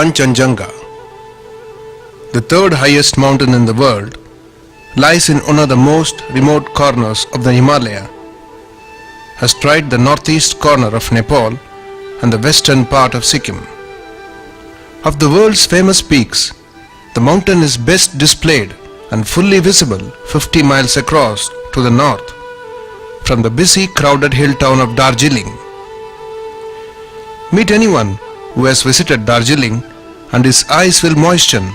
Kanchenjunga, the third highest mountain in the world, lies in one of the most remote corners of the Himalaya, astride the northeast corner of Nepal and the western part of Sikkim. Of the world's famous peaks, the mountain is best displayed and fully visible 50 miles across to the north from the busy crowded hill town of Darjeeling. Meet anyone who has visited Darjeeling and his eyes will moisten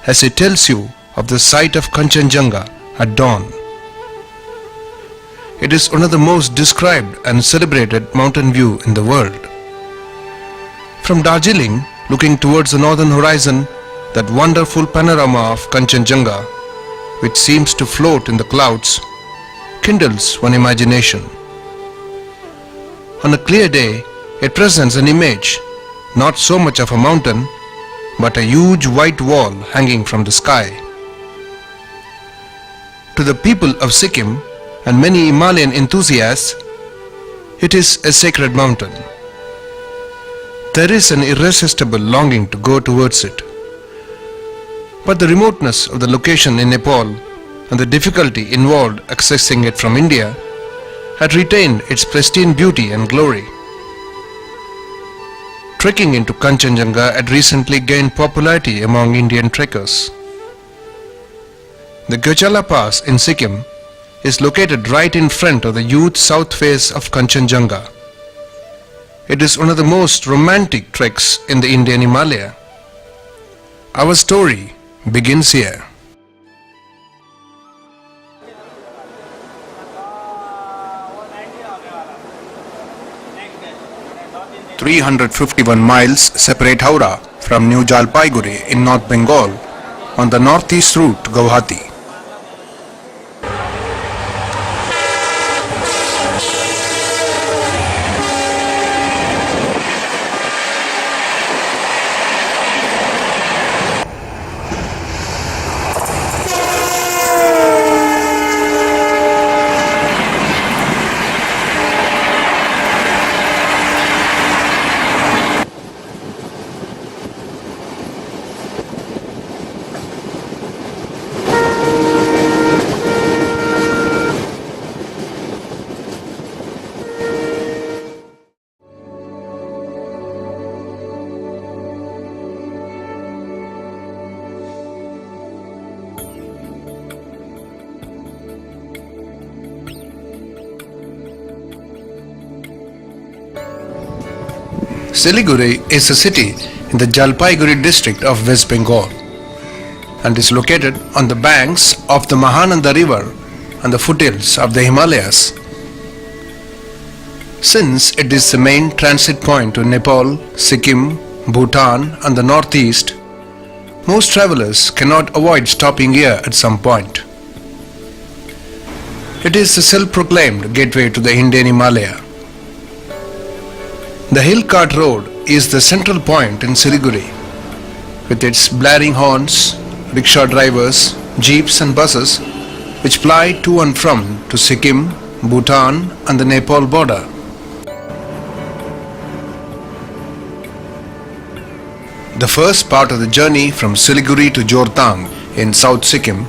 as he tells you of the sight of Kanchenjunga at dawn. It is one of the most described and celebrated mountain view in the world. From Darjeeling, looking towards the northern horizon, that wonderful panorama of Kanchenjunga, which seems to float in the clouds, kindles one imagination. On a clear day, it presents an image, not so much of a mountain, but a huge white wall hanging from the sky. To the people of Sikkim and many Himalayan enthusiasts, it is a sacred mountain. There is an irresistible longing to go towards it. But the remoteness of the location in Nepal and the difficulty involved accessing it from India had retained its pristine beauty and glory. Trekking into Kanchenjunga had recently gained popularity among Indian trekkers. The Goechala Pass in Sikkim is located right in front of the huge south face of Kanchenjunga. It is one of the most romantic treks in the Indian Himalaya. Our story begins here. "351 miles separate Howrah from New Jalpaiguri in North Bengal on the northeast route to Guwahati. Siliguri is a city in the Jalpaiguri district of West Bengal and is located on the banks of the Mahananda River and the foothills of the Himalayas. Since it is the main transit point to Nepal, Sikkim, Bhutan and the northeast, most travelers cannot avoid stopping here at some point. It is the self-proclaimed gateway to the Indian Himalaya. The hill cart road is the central point in Siliguri, with its blaring horns, rickshaw drivers, jeeps and buses which ply to and from to Sikkim, Bhutan and the Nepal border. The first part of the journey from Siliguri to Jortang in South Sikkim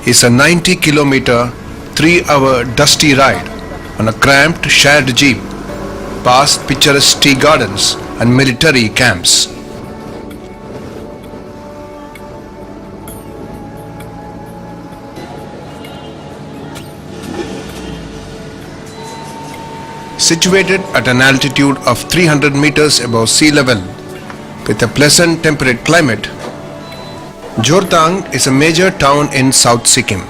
is a 90-kilometer, 3-hour dusty ride on a cramped shared jeep past picturesque tea gardens and military camps. Situated at an altitude of 300 meters above sea level, with a pleasant temperate climate, Jortang is a major town in South Sikkim.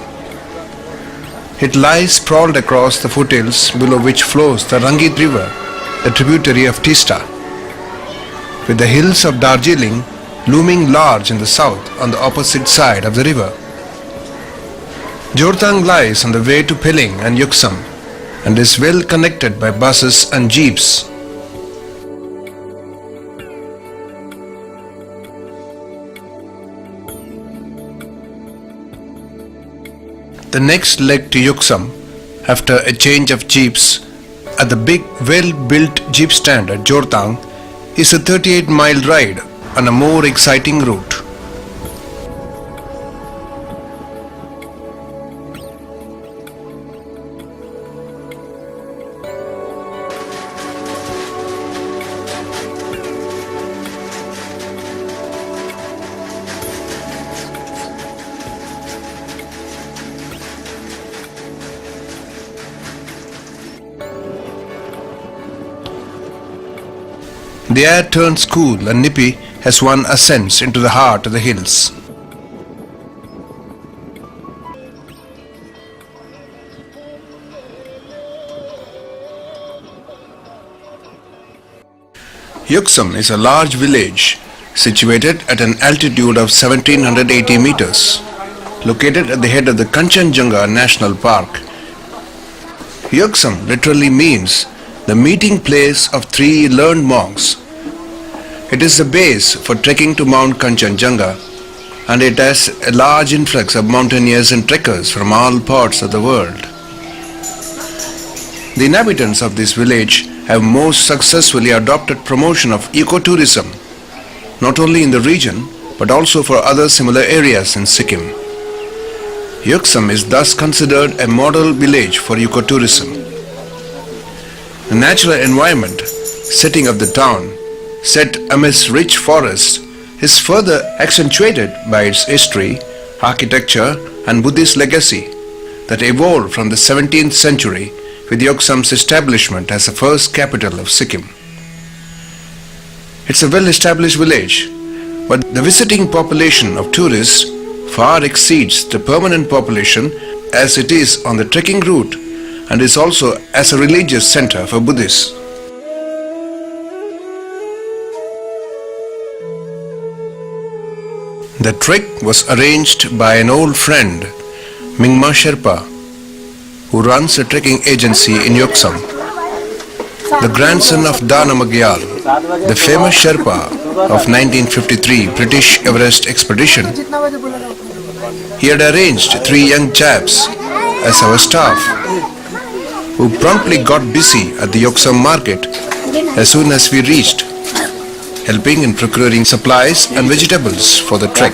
It lies sprawled across the foothills below which flows the Rangit River, a tributary of Tista, with the hills of Darjeeling looming large in the south on the opposite side of the river. Jortang lies on the way to Pelling and Yuksam and is well connected by buses and jeeps. The next leg to Yuksam, after a change of jeeps at the big well-built jeep stand at Jortang, is a 38-mile ride on a more exciting route. The air turns cool and nippy as one ascends into the heart of the hills. Goechala is a large village situated at an altitude of 1780 meters, located at the head of the Kanchenjunga National Park. Goechala literally means the meeting place of three learned monks. It is the base for trekking to Mount Kanchenjunga, and it has a large influx of mountaineers and trekkers from all parts of the world. The inhabitants of this village have most successfully adopted promotion of ecotourism, not only in the region but also for other similar areas in Sikkim. Goechala is thus considered a model village for ecotourism. The natural environment setting of the town, set amidst rich forests, is further accentuated by its history, architecture and Buddhist legacy that evolved from the 17th century with Goechala's establishment as the first capital of Sikkim. It's a well-established village, but the visiting population of tourists far exceeds the permanent population, as it is on the trekking route and is also as a religious center for Buddhists. The trek was arranged by an old friend, Mingma Sherpa, who runs a trekking agency in Goechala. The grandson of Dana Magyal, the famous Sherpa of 1953 British Everest expedition, he had arranged three young chaps as our staff, who promptly got busy at the Goechala market as soon as we reached, helping in procuring supplies and vegetables for the trek.